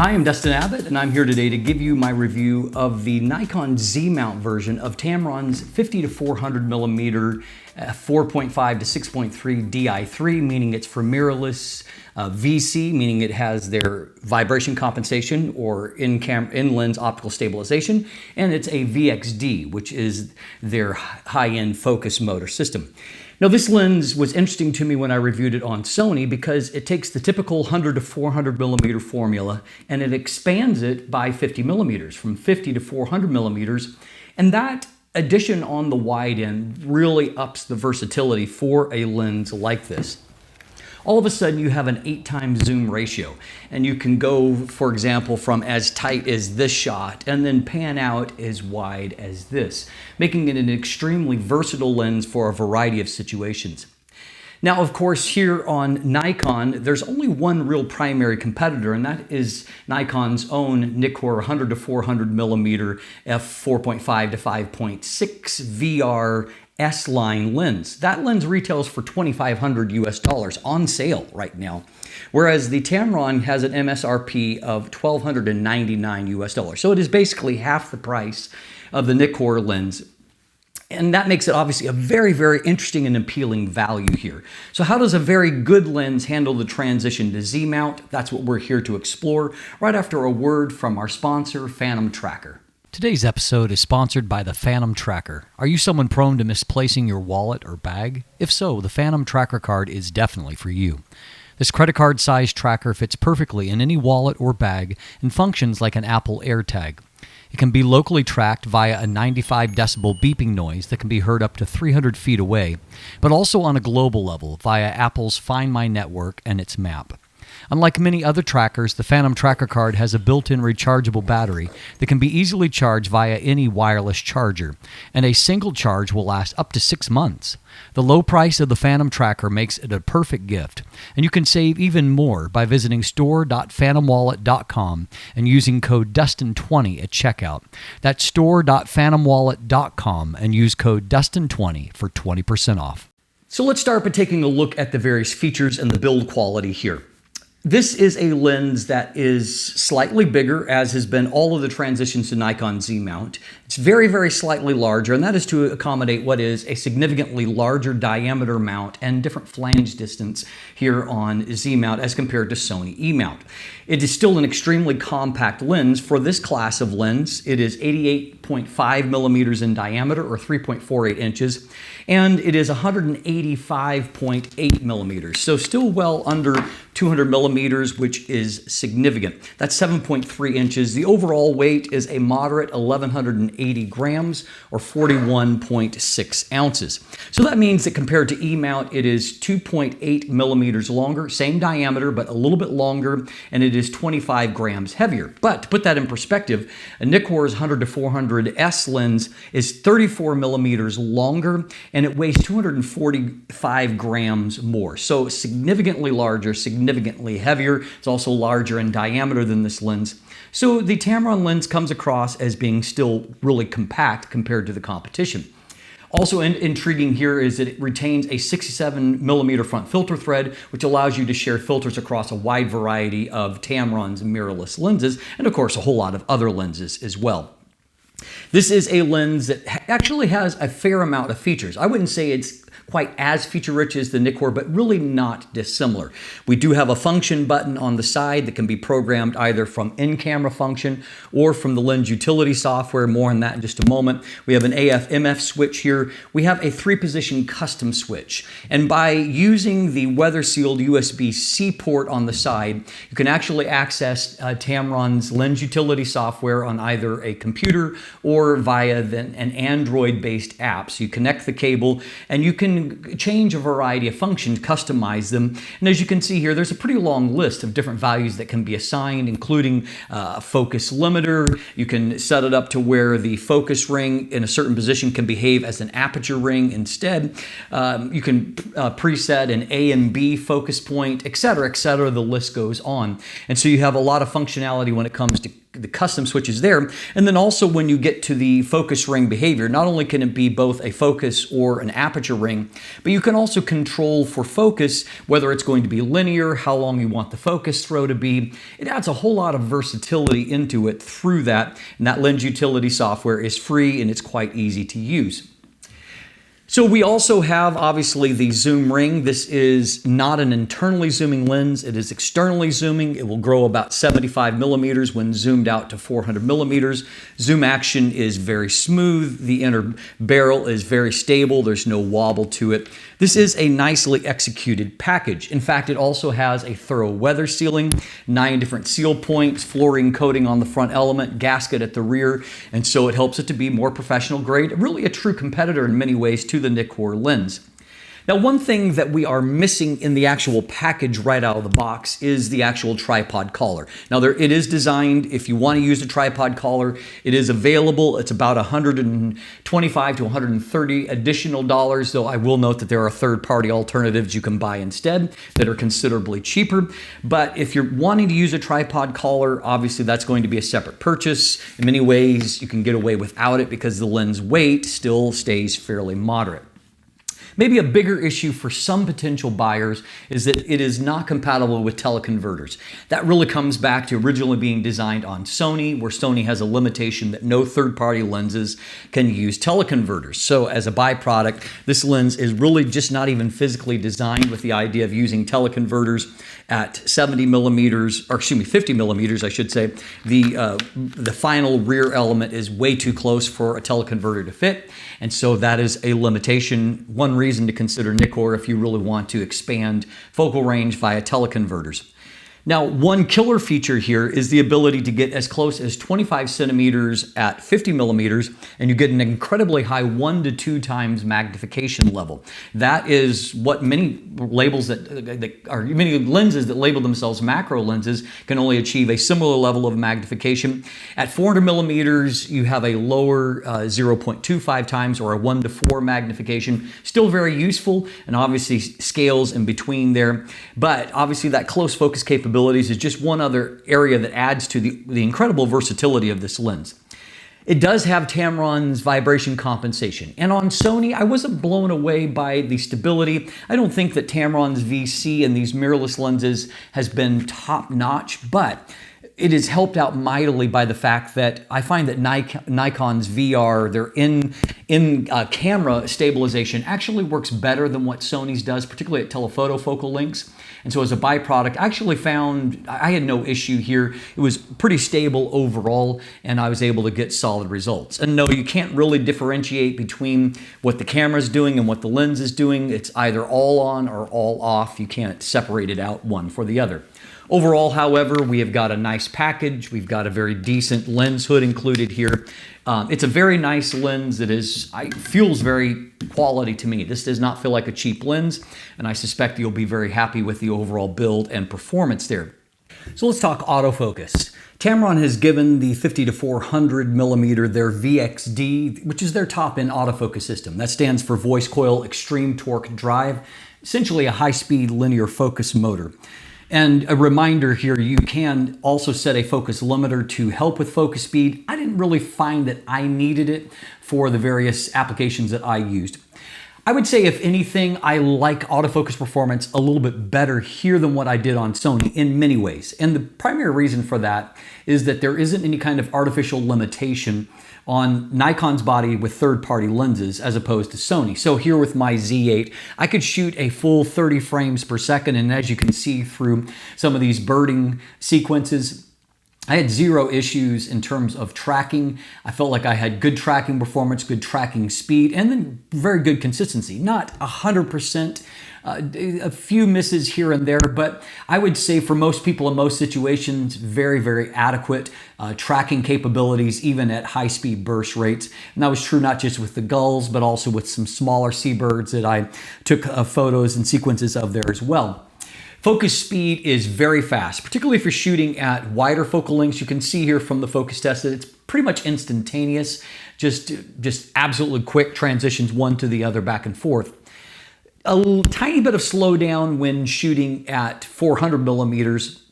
Hi, I'm Dustin Abbott, and I'm here today to give you my review of the Nikon Z-mount version of Tamron's 50-400mm F4.5-6.3 Di3, meaning it's for mirrorless, VC, meaning it has their vibration compensation or in-lens optical stabilization, and it's a VXD, which is their high-end focus motor system. Now, this lens was interesting to me when I reviewed it on Sony because it takes the typical 100 to 400 millimeter formula and it expands it by 50 millimeters, from 50 to 400 millimeters. And that addition on the wide end really ups the versatility for a lens like this. All of a sudden you have an 8x zoom ratio, and you can go, for example, from as tight as this shot and then pan out as wide as this, making it an extremely versatile lens for a variety of situations. Now, of course, here on Nikon, there's only one real primary competitor, and that is Nikon's own Nikkor 100 to 400 millimeter F4.5-5.6 VR S-line lens. That lens retails for $2,500 US on sale right now, whereas the Tamron has an MSRP of $1,299 US. So it is basically half the price of the Nikkor lens. And that makes it obviously a very, very interesting and appealing value here. So how does a very good lens handle the transition to Z-mount? That's what we're here to explore right after a word from our sponsor, Fantom Tracker. Today's episode is sponsored by the Fantom Tracker. Are you someone prone to misplacing your wallet or bag? If so, the Fantom Tracker card is definitely for you. This credit card-sized tracker fits perfectly in any wallet or bag and functions like an Apple AirTag. It can be locally tracked via a 95 decibel beeping noise that can be heard up to 300 feet away, but also on a global level via Apple's Find My network and its map. Unlike many other trackers, the Fantom Tracker card has a built-in rechargeable battery that can be easily charged via any wireless charger, and a single charge will last up to 6 months. The low price of the Fantom Tracker makes it a perfect gift, and you can save even more by visiting store.fantomwallet.com and using code Dustin20 at checkout. That's store.fantomwallet.com and use code Dustin20 for 20% off. So let's start by taking a look at the various features and the build quality here. This is a lens that is slightly bigger, as has been all of the transitions to Nikon Z-mount. It's very, very slightly larger, and that is to accommodate what is a significantly larger diameter mount and different flange distance here on Z-mount as compared to Sony E-mount. It is still an extremely compact lens for this class of lens. It is 88.5 millimeters in diameter, or 3.48 inches, and it is 185.8 millimeters, so still well under 200 millimeters, which is significant. That's 7.3 inches. The overall weight is a moderate 1,180 grams, or 41.6 ounces. So that means that compared to E-mount, it is 2.8 millimeters longer, same diameter, but a little bit longer, and it is 25 grams heavier. But to put that in perspective, a Nikkor's 100 to 400 S lens is 34 millimeters longer, and it weighs 245 grams more. So significantly larger, significantly heavier. It's also larger in diameter than this lens. So the Tamron lens comes across as being still really compact compared to the competition. Also intriguing here is that it retains a 67 millimeter front filter thread, which allows you to share filters across a wide variety of Tamron's mirrorless lenses, and of course a whole lot of other lenses as well. This is a lens that actually has a fair amount of features. I wouldn't say it's quite as feature-rich as the Nikkor, but really not dissimilar. We do have a function button on the side that can be programmed either from in-camera function or from the lens utility software. More on that in just a moment. We have an AF/MF switch here. We have a 3-position custom switch. And by using the weather-sealed USB-C port on the side, you can actually access Tamron's lens utility software on either a computer or via an Android-based app. So you connect the cable and you can change a variety of functions, customize them. And as you can see here, there's a pretty long list of different values that can be assigned, including a focus limiter. You can set it up to where the focus ring in a certain position can behave as an aperture ring instead. You can preset an A and B focus point, etc., etc. The list goes on. And so you have a lot of functionality when it comes to the custom switches there. And then also when you get to the focus ring behavior, not only can it be both a focus or an aperture ring, but you can also control for focus whether it's going to be linear, how long you want the focus throw to be. It adds a whole lot of versatility into it through that, and that lens utility software is free and it's quite easy to use. So we also have obviously the zoom ring. This is not an internally zooming lens. It is externally zooming. It will grow about 75 millimeters when zoomed out to 400 millimeters. Zoom action is very smooth. The inner barrel is very stable. There's no wobble to it. This is a nicely executed package. In fact, it also has a thorough weather sealing, 9 different seal points, fluorine coating on the front element, gasket at the rear, and so it helps it to be more professional grade, really a true competitor in many ways to the Nikkor lens. Now, one thing that we are missing in the actual package right out of the box is the actual tripod collar. Now, it is designed, if you want to use a tripod collar, it is available. It's about $125 to $130 additional dollars, though I will note that there are third-party alternatives you can buy instead that are considerably cheaper. But if you're wanting to use a tripod collar, obviously that's going to be a separate purchase. In many ways, you can get away without it because the lens weight still stays fairly moderate. Maybe a bigger issue for some potential buyers is that it is not compatible with teleconverters. That really comes back to originally being designed on Sony, where Sony has a limitation that no third-party lenses can use teleconverters. So as a byproduct, this lens is really just not even physically designed with the idea of using teleconverters at 70 millimeters, or excuse me, 50 millimeters, I should say. The final rear element is way too close for a teleconverter to fit, and so that is a limitation. One reason to consider Nikkor if you really want to expand focal range via teleconverters. Now, one killer feature here is the ability to get as close as 25 centimeters at 50 millimeters, and you get an incredibly high 1 to 2 times magnification level. That is what many labels many lenses that label themselves macro lenses can only achieve a similar level of magnification. At 400 millimeters, you have a lower 0.25 times or a 1 to 4 magnification. Still very useful, and obviously scales in between there. But obviously that close focus capability is just one other area that adds to the incredible versatility of this lens. It does have Tamron's vibration compensation. And on Sony, I wasn't blown away by the stability. I don't think that Tamron's VC and these mirrorless lenses has been top-notch, but it is helped out mightily by the fact that I find that Nikon's VR, their in-camera stabilization actually works better than what Sony's does, particularly at telephoto focal lengths. And so as a byproduct, I actually found I had no issue here. It was pretty stable overall, and I was able to get solid results. And no, you can't really differentiate between what the camera's doing and what the lens is doing. It's either all on or all off. You can't separate it out one for the other. Overall, however, we have got a nice package. We've got a very decent lens hood included here. It's a very nice lens that feels very quality to me. This does not feel like a cheap lens, and I suspect you'll be very happy with the overall build and performance there. So let's talk autofocus. Tamron has given the 50-400mm their VXD, which is their top-end autofocus system. That stands for Voice Coil Extreme Torque Drive, essentially a high-speed linear focus motor. And a reminder here, you can also set a focus limiter to help with focus speed. I didn't really find that I needed it for the various applications that I used. I would say, if anything, I like autofocus performance a little bit better here than what I did on Sony in many ways. And the primary reason for that is that there isn't any kind of artificial limitation on Nikon's body with third-party lenses as opposed to Sony. So here with my Z8, I could shoot a full 30 frames per second, and as you can see through some of these birding sequences, I had zero issues in terms of tracking. I felt like I had good tracking performance, good tracking speed, and then very good consistency. Not 100%, a few misses here and there, but I would say for most people in most situations, very, very adequate tracking capabilities, even at high-speed burst rates. And that was true not just with the gulls, but also with some smaller seabirds that I took photos and sequences of there as well. Focus speed is very fast, particularly if you're shooting at wider focal lengths. You can see here from the focus test that it's pretty much instantaneous, just absolutely quick transitions one to the other, back and forth. A tiny bit of slowdown when shooting at 400 millimeters.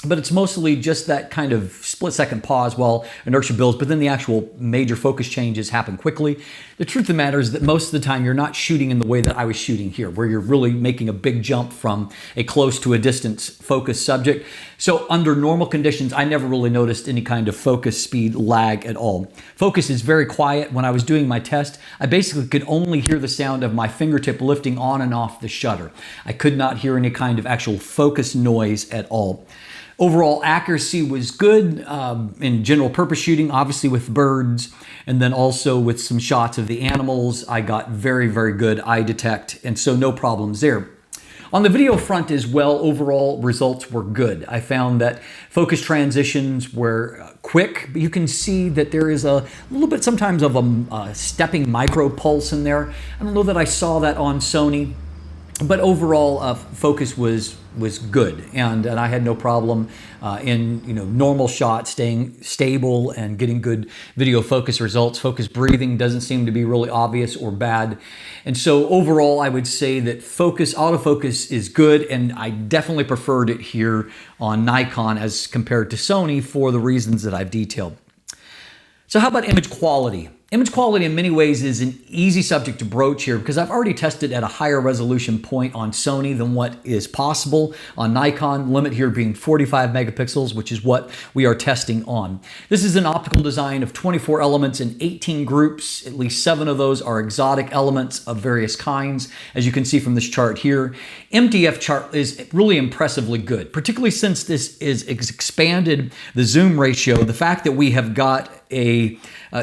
but it's mostly just that kind of split-second pause while inertia builds, but then the actual major focus changes happen quickly. The truth of the matter is that most of the time you're not shooting in the way that I was shooting here, where you're really making a big jump from a close to a distance focus subject. So under normal conditions, I never really noticed any kind of focus speed lag at all. Focus is very quiet. When I was doing my test, I basically could only hear the sound of my fingertip lifting on and off the shutter. I could not hear any kind of actual focus noise at all. Overall accuracy was good in general purpose shooting, obviously with birds, and then also with some shots of the animals. I got very, very good eye detect, and so no problems there. On the video front as well, overall results were good. I found that focus transitions were quick, but you can see that there is a little bit sometimes of a stepping micro pulse in there. I don't know that I saw that on Sony, but overall focus was good, and I had no problem in normal shots staying stable and getting good video focus results. Focus breathing doesn't seem to be really obvious or bad, and so overall I would say that autofocus is good, and I definitely preferred it here on Nikon as compared to Sony for the reasons that I've detailed. So how about image quality? Image quality in many ways is an easy subject to broach here because I've already tested at a higher resolution point on Sony than what is possible on Nikon, limit here being 45 megapixels, which is what we are testing on. This is an optical design of 24 elements in 18 groups. At least 7 of those are exotic elements of various kinds, as you can see from this chart here. MTF chart is really impressively good, particularly since this is expanded the zoom ratio. The fact that we have got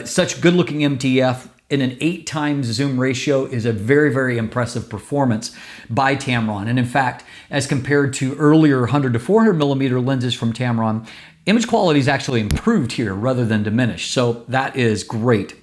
such good-looking MTF in an 8 times zoom ratio is a very, very impressive performance by Tamron. And in fact, as compared to earlier 100 to 400 millimeter lenses from Tamron, image quality is actually improved here rather than diminished. So that is great.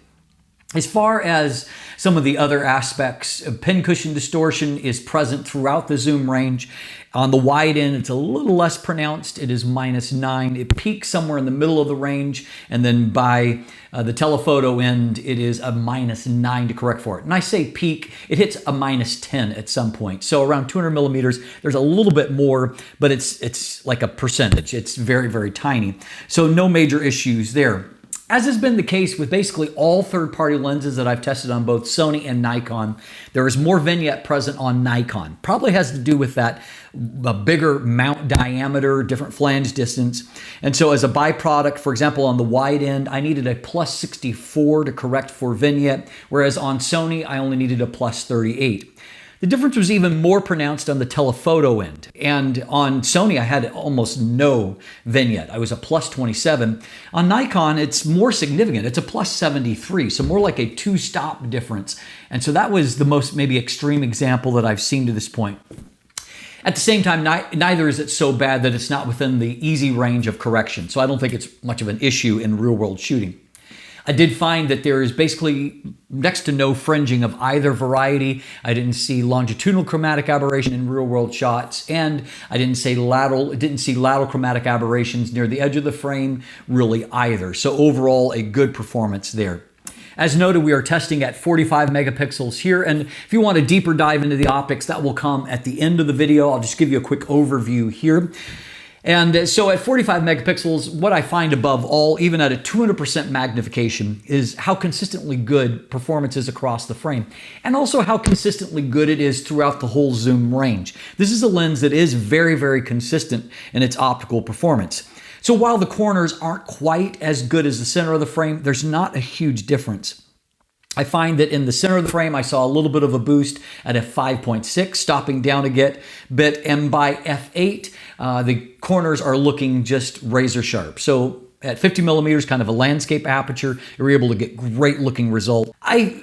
As far as some of the other aspects, pincushion distortion is present throughout the zoom range. On the wide end, it's a little less pronounced. It is -9. It peaks somewhere in the middle of the range, and then by the telephoto end, it is a -9 to correct for it. And I say peak, it hits a -10 at some point. So around 200 millimeters, there's a little bit more, but it's like a percentage. It's very, very tiny. So no major issues there. As has been the case with basically all third-party lenses that I've tested on both Sony and Nikon, there is more vignette present on Nikon. Probably has to do with that a bigger mount diameter, different flange distance. And so as a byproduct, for example, on the wide end, I needed a +64 to correct for vignette, whereas on Sony, I only needed a +38. The difference was even more pronounced on the telephoto end. And on Sony, I had almost no vignette. I was a +27. On Nikon, it's more significant. It's a +73, so more like a 2-stop difference. And so that was the most maybe extreme example that I've seen to this point. At the same time, neither is it so bad that it's not within the easy range of correction. So I don't think it's much of an issue in real-world shooting. I did find that there is basically next to no fringing of either variety. I didn't see longitudinal chromatic aberration in real-world shots, and I didn't see lateral chromatic aberrations near the edge of the frame really either. So overall, a good performance there. As noted, we are testing at 45 megapixels here, and if you want a deeper dive into the optics, that will come at the end of the video. I'll just give you a quick overview here. And so at 45 megapixels, what I find above all, even at a 200% magnification, is how consistently good performance is across the frame, and also how consistently good it is throughout the whole zoom range. This is a lens that is very, very consistent in its optical performance. So while the corners aren't quite as good as the center of the frame, there's not a huge difference. I find that in the center of the frame, I saw a little bit of a boost at f5.6, stopping down a bit, and by f8, the corners are looking just razor sharp. So at 50 millimeters, kind of a landscape aperture, you're able to get great looking results.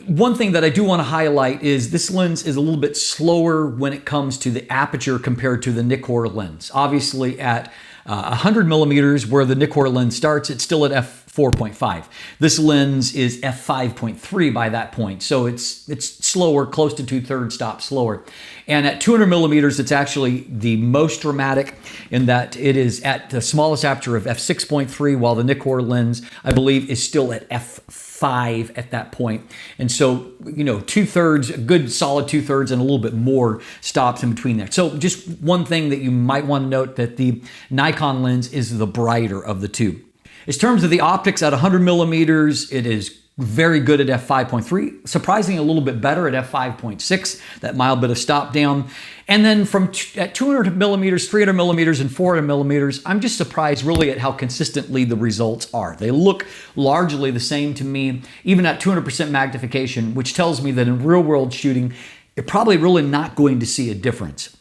One thing that I do want to highlight is this lens is a little bit slower when it comes to the aperture compared to the Nikon lens. Obviously at 100 millimeters where the Nikon lens starts, it's still at f 4.5. This lens is f5.3 by that point, so it's slower, close to 2/3 stop slower. And at 200 millimeters, it's actually the most dramatic in that it is at the smallest aperture of f6.3, while the Nikkor lens, I believe, is still at f5 at that point. And so, you know, 2/3, a good solid 2/3 and a little bit more stops in between there. So just one thing that you might want to note, that the Nikon lens is the brighter of the two. In terms of the optics, at 100 millimeters, it is very good at f5.3, surprisingly a little bit better at f5.6, that mild bit of stop down. And then at 200 millimeters, 300 millimeters, and 400 millimeters, I'm just surprised really at how consistently the results are. They look largely the same to me, even at 200% magnification, which tells me that in real world shooting, you're probably really not going to see a difference.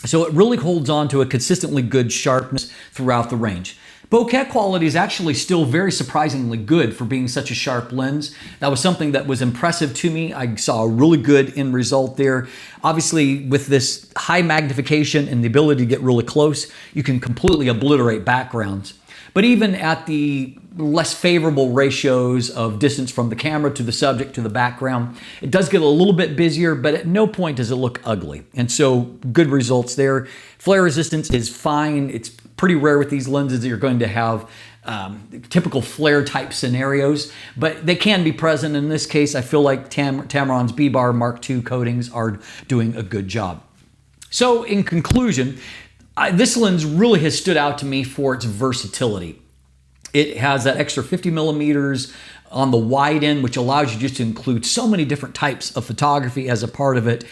So it really holds on to a consistently good sharpness throughout the range. Bokeh quality is actually still very surprisingly good for being such a sharp lens. That was something that was impressive to me. I saw a really good end result there. Obviously, with this high magnification and the ability to get really close, you can completely obliterate backgrounds. But even at the less favorable ratios of distance from the camera to the subject to the background, it does get a little bit busier, but at no point does it look ugly. And so good results there. Flare resistance is fine. It's pretty rare with these lenses that you're going to have typical flare type scenarios, but they can be present. In this case, I feel like Tamron's B-Bar Mark II coatings are doing a good job. So in conclusion, this lens really has stood out to me for its versatility. It has that extra 50 millimeters on the wide end, which allows you just to include so many different types of photography as a part of it.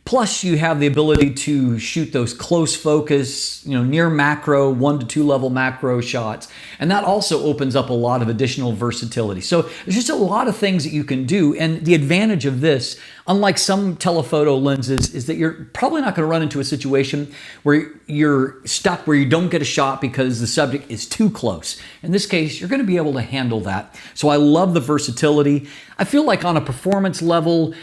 Plus, you have the ability to shoot those close focus, near macro, 1 to 2 level macro shots. And that also opens up a lot of additional versatility. So there's just a lot of things that you can do. And the advantage of this, unlike some telephoto lenses, is that you're probably not going to run into a situation where you're stuck, where you don't get a shot because the subject is too close. In this case, you're going to be able to handle that. So I love the versatility. I feel like on a performance level,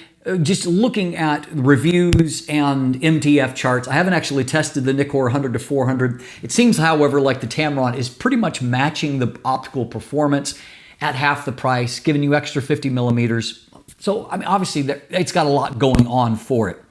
just looking at reviews and MTF charts, I haven't actually tested the Nikkor 100-400. It seems, however, like the Tamron is pretty much matching the optical performance at half the price, giving you extra 50 millimeters. So, I mean, obviously, it's got a lot going on for it.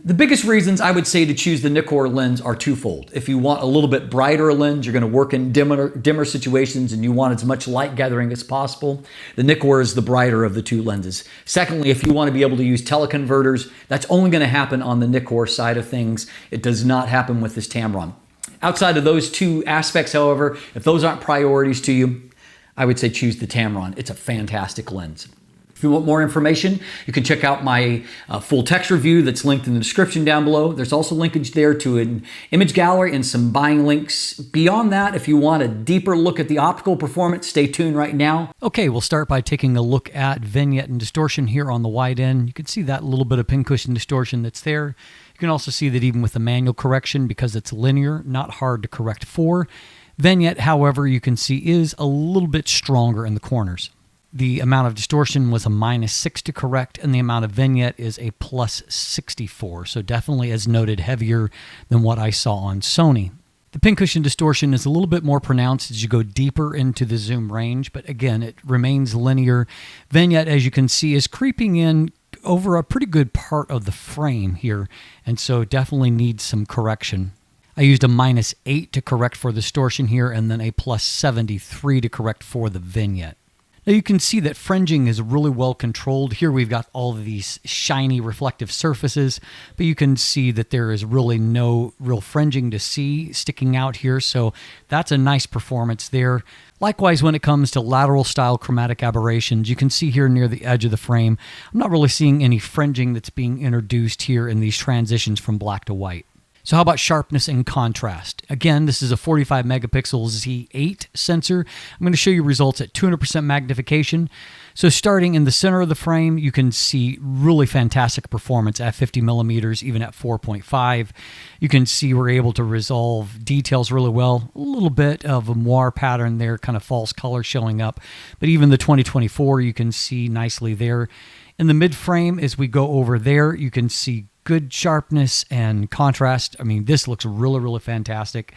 The biggest reasons I would say to choose the Nikkor lens are twofold. If you want a little bit brighter lens, you're going to work in dimmer situations and you want as much light gathering as possible, the Nikkor is the brighter of the two lenses. Secondly, if you want to be able to use teleconverters, that's only going to happen on the Nikkor side of things. It does not happen with this Tamron. Outside of those two aspects, however, if those aren't priorities to you, I would say choose the Tamron. It's a fantastic lens. If you want more information, you can check out my full text review that's linked in the description down below. There's also linkage there to an image gallery and some buying links. Beyond that, if you want a deeper look at the optical performance, stay tuned right now. Okay, we'll start by taking a look at vignette and distortion here on the wide end. You can see that little bit of pincushion distortion that's there. You can also see that even with the manual correction, because it's linear, not hard to correct for. Vignette, however, you can see is a little bit stronger in the corners. The amount of distortion was a -6 to correct, and the amount of vignette is a +64. So definitely, as noted, heavier than what I saw on Sony. The pincushion distortion is a little bit more pronounced as you go deeper into the zoom range, but again, it remains linear. Vignette, as you can see, is creeping in over a pretty good part of the frame here, and so definitely needs some correction. I used a -8 to correct for the distortion here, and then a +73 to correct for the vignette. Now you can see that fringing is really well controlled. Here we've got all of these shiny reflective surfaces, but you can see that there is really no real fringing to see sticking out here, so that's a nice performance there. Likewise, when it comes to lateral style chromatic aberrations, you can see here near the edge of the frame, I'm not really seeing any fringing that's being introduced here in these transitions from black to white. So how about sharpness and contrast? Again, this is a 45 megapixel Z8 sensor. I'm going to show you results at 200% magnification. So starting in the center of the frame, you can see really fantastic performance at 50 millimeters, even at 4.5. You can see we're able to resolve details really well. A little bit of a moire pattern there, kind of false color showing up. But even the 2024, you can see nicely there. In the mid frame, as we go over there, you can see good sharpness and contrast. I mean, this looks really, really fantastic.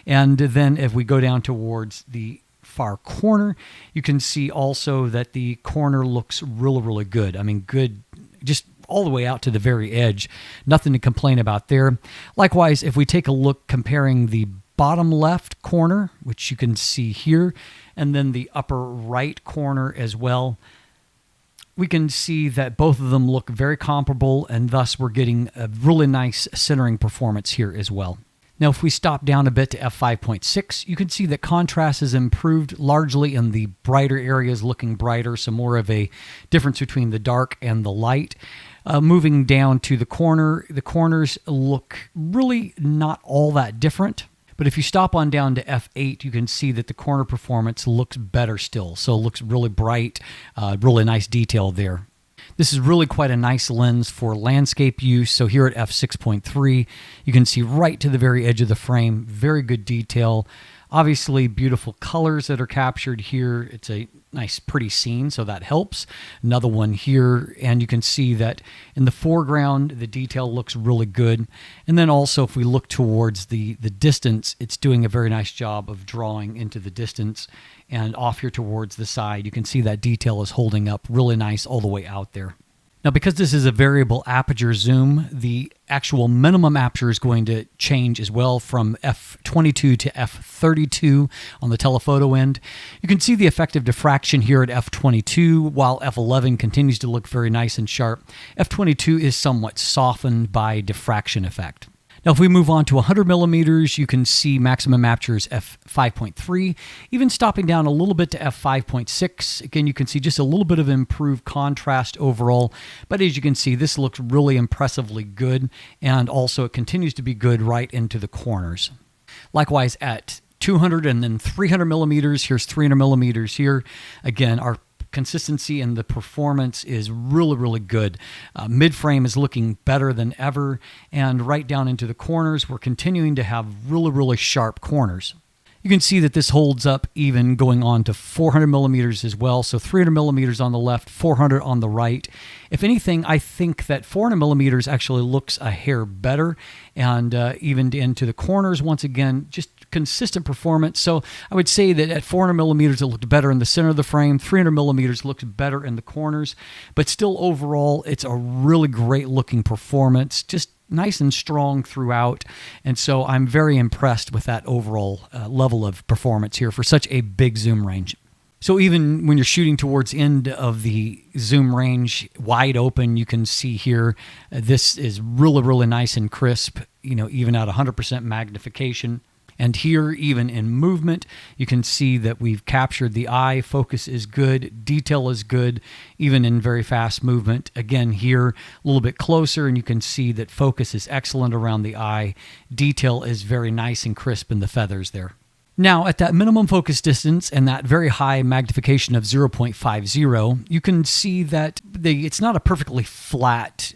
And then if we go down towards the far corner. You can see also that the corner looks really, really good. I mean, good, just all the way out to the very edge. Nothing to complain about there. Likewise, if we take a look comparing the bottom left corner, which you can see here, and then the upper right corner as well, we can see that both of them look very comparable, and thus we're getting a really nice centering performance here as well. Now, if we stop down a bit to f5.6, you can see that contrast has improved largely in the brighter areas, looking brighter, so more of a difference between the dark and the light. Moving down to the corners look really not all that different. But if you stop on down to f8, you can see that the corner performance looks better still. So it looks really bright, really nice detail there. This is really quite a nice lens for landscape use. So here at f6.3, you can see right to the very edge of the frame, very good detail. Obviously, beautiful colors that are captured here. It's a nice, pretty scene, so that helps. Another one here, and you can see that in the foreground, the detail looks really good. And then also, if we look towards the distance, it's doing a very nice job of drawing into the distance. And off here towards the side, you can see that detail is holding up really nice all the way out there. Now, because this is a variable aperture zoom, the actual minimum aperture is going to change as well from f22 to f32 on the telephoto end. You can see the effective diffraction here at f22, while f11 continues to look very nice and sharp. f22 is somewhat softened by diffraction effect. Now, if we move on to 100 millimeters, you can see maximum aperture is f5.3, even stopping down a little bit to f5.6. Again, you can see just a little bit of improved contrast overall, but as you can see, this looks really impressively good, and also it continues to be good right into the corners. Likewise, at 200 and then 300 millimeters, here's 300 millimeters here. Again, our consistency and the performance is really, really good. Mid-frame is looking better than ever, and right down into the corners, we're continuing to have really, really sharp corners. You can see that this holds up even going on to 400 millimeters as well. So 300 millimeters on the left, 400 on the right. If anything, I think that 400 millimeters actually looks a hair better, and even into the corners, once again, just consistent performance. So I would say that at 400 millimeters, it looked better in the center of the frame. 300 millimeters looks better in the corners, but still overall, it's a really great looking performance. Just nice and strong throughout, and so I'm very impressed with that overall level of performance here for such a big zoom range. So even when you're shooting towards end of the zoom range, wide open, you can see here, this is really, really nice and crisp, you know, even at 100% magnification. And here, even in movement, you can see that we've captured the eye. Focus is good. Detail is good, even in very fast movement. Again, here, a little bit closer, and you can see that focus is excellent around the eye. Detail is very nice and crisp in the feathers there. Now, at that minimum focus distance and that very high magnification of 0.50, you can see that it's not a perfectly flat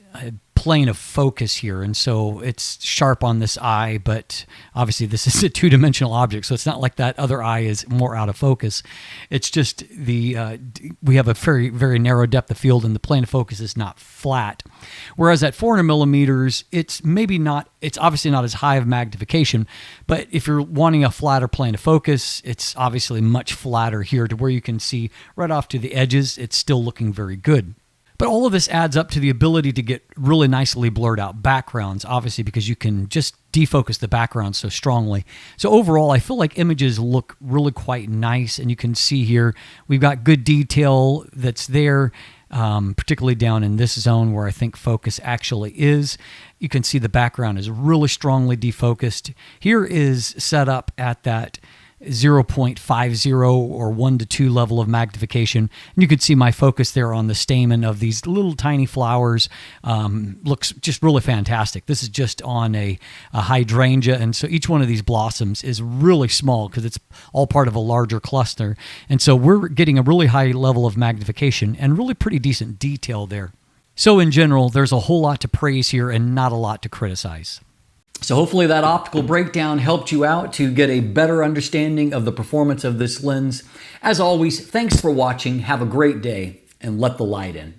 plane of focus here, and so it's sharp on this eye, but obviously this is a two-dimensional object, so it's not like that other eye is more out of focus. It's just we have a very, very narrow depth of field, and the plane of focus is not flat. Whereas at 400 millimeters, it's obviously not as high of magnification, but if you're wanting a flatter plane of focus, it's obviously much flatter here to where you can see right off to the edges. It's still looking very good. But all of this adds up to the ability to get really nicely blurred out backgrounds, obviously, because you can just defocus the background so strongly. So overall, I feel like images look really quite nice, and you can see here we've got good detail that's there, particularly down in this zone where I think focus actually is. You can see the background is really strongly defocused. Here is set up at that 0.50 or 1 to 2 level of magnification, and you can see my focus there on the stamen of these little tiny flowers. Looks just really fantastic. This is just on a hydrangea, and so each one of these blossoms is really small because it's all part of a larger cluster, and so we're getting a really high level of magnification and really pretty decent detail there. So in general, there's a whole lot to praise here and not a lot to criticize. So hopefully that optical breakdown helped you out to get a better understanding of the performance of this lens. As always, thanks for watching, have a great day, and let the light in.